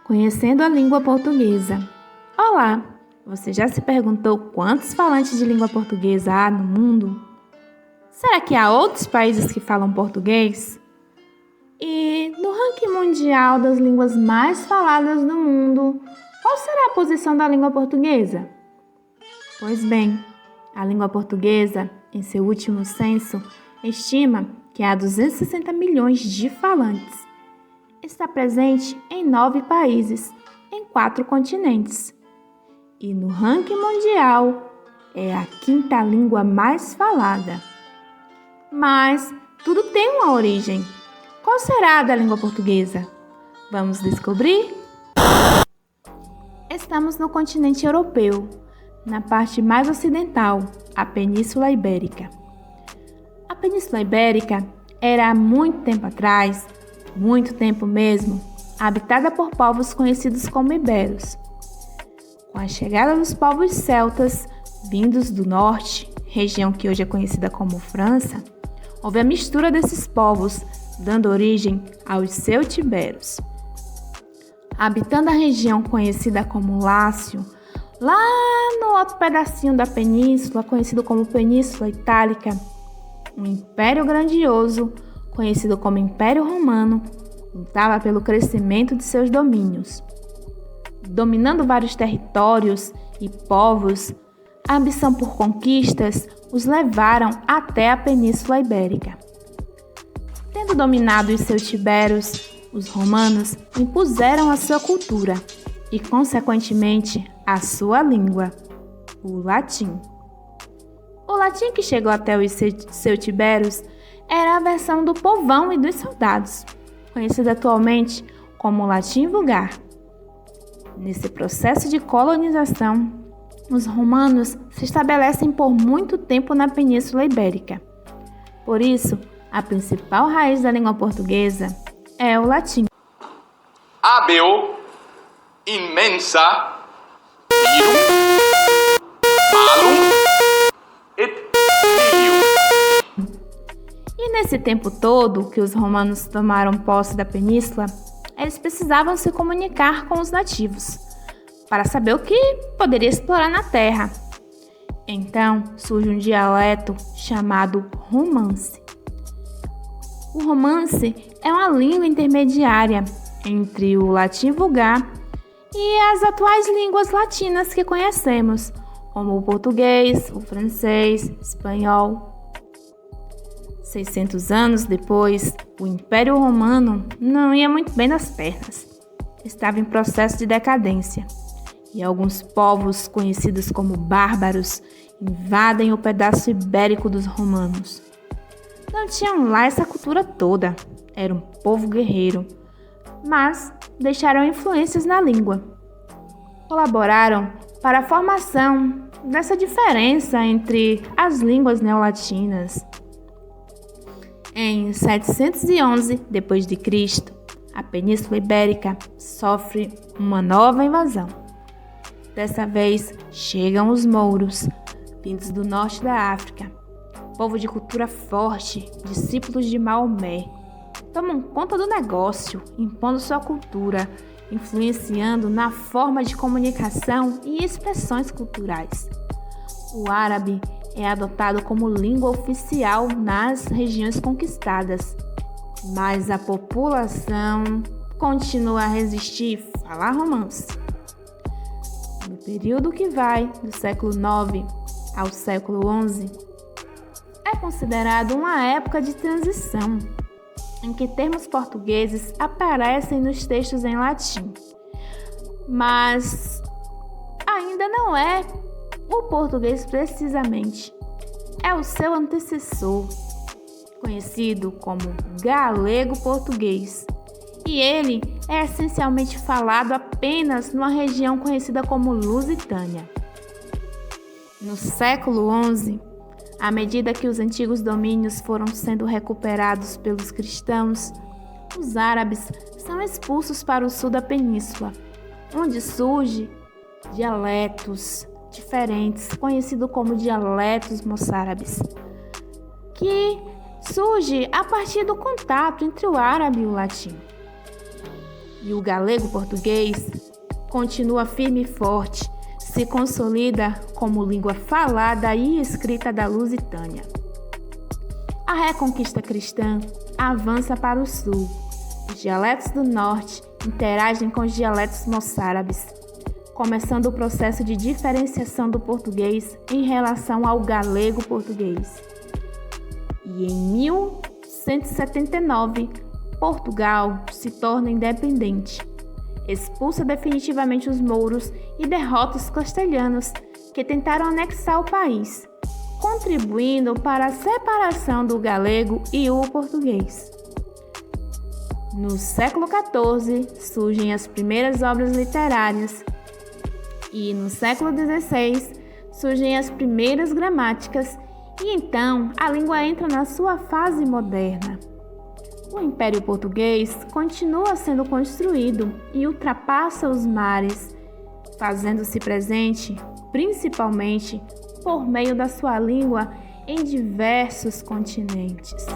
Conhecendo a língua portuguesa. Olá! Você já se perguntou quantos falantes de língua portuguesa há no mundo? Será que há outros países que falam português? E no ranking mundial das línguas mais faladas no mundo, qual será a posição da língua portuguesa? Pois bem, a língua portuguesa, em seu último censo, estima que há 260 milhões de falantes. Está presente em 9 países, em 4 continentes. E no ranking mundial, é a 5ª língua mais falada. Mas tudo tem uma origem. Qual será a da língua portuguesa? Vamos descobrir? Estamos no continente europeu, na parte mais ocidental, a Península Ibérica. A Península Ibérica era há muito tempo atrás, muito tempo mesmo, habitada por povos conhecidos como iberos. Com a chegada dos povos celtas, vindos do norte, região que hoje é conhecida como França, houve a mistura desses povos, dando origem aos celtiberos. Habitando a região conhecida como Lácio, lá no outro pedacinho da península, conhecido como Península Itálica, um império grandioso, conhecido como Império Romano, lutava pelo crescimento de seus domínios. Dominando vários territórios e povos, a ambição por conquistas os levaram até a Península Ibérica. Tendo dominado os celtiberos, os romanos impuseram a sua cultura e, consequentemente, a sua língua, o latim. O latim que chegou até os celtiberos era a versão do povão e dos soldados, conhecida atualmente como latim vulgar. Nesse processo de colonização, os romanos se estabelecem por muito tempo na Península Ibérica. Por isso, a principal raiz da língua portuguesa é o latim. Habeo immensa virum malum et filium. E nesse tempo todo que os romanos tomaram posse da península, eles precisavam se comunicar com os nativos, para saber o que poderia explorar na terra. Então surge um dialeto chamado romance. O romance é uma língua intermediária entre o latim vulgar e as atuais línguas latinas que conhecemos, como o português, o francês, o espanhol. 600 anos depois, o Império Romano não ia muito bem nas pernas. Estava em processo de decadência. E alguns povos, conhecidos como bárbaros, invadem o pedaço ibérico dos romanos. Não tinham lá essa cultura toda. Era um povo guerreiro, mas deixaram influências na língua. Colaboraram para a formação dessa diferença entre as línguas neolatinas. Em 711 d.C., a Península Ibérica sofre uma nova invasão. Dessa vez, chegam os mouros, vindos do norte da África. Povo de cultura forte, discípulos de Maomé. Tomam conta do negócio, impondo sua cultura, influenciando na forma de comunicação e expressões culturais. O árabe é adotado como língua oficial nas regiões conquistadas, mas a população continua a resistir e falar romance. No período que vai do século IX ao século XI, é considerado uma época de transição, em que termos portugueses aparecem nos textos em latim, mas ainda não é o português precisamente. É o seu antecessor, conhecido como galego-português, e ele é essencialmente falado apenas numa região conhecida como Lusitânia. No século XI, à medida que os antigos domínios foram sendo recuperados pelos cristãos, os árabes são expulsos para o sul da península, onde surgem dialetos diferentes, conhecidos como dialetos moçárabes, que surge a partir do contato entre o árabe e o latim. E o galego-português continua firme e forte, se consolida como língua falada e escrita da Lusitânia. A reconquista cristã avança para o sul. Os dialetos do norte interagem com os dialetos moçárabes, começando o processo de diferenciação do português em relação ao galego-português. E em 1179, Portugal se torna independente, expulsa definitivamente os mouros e derrota os castelhanos que tentaram anexar o país, contribuindo para a separação do galego e o português. No século XIV surgem as primeiras obras literárias e no século XVI surgem as primeiras gramáticas e então a língua entra na sua fase moderna. O Império Português continua sendo construído e ultrapassa os mares, fazendo-se presente, principalmente por meio da sua língua, em diversos continentes.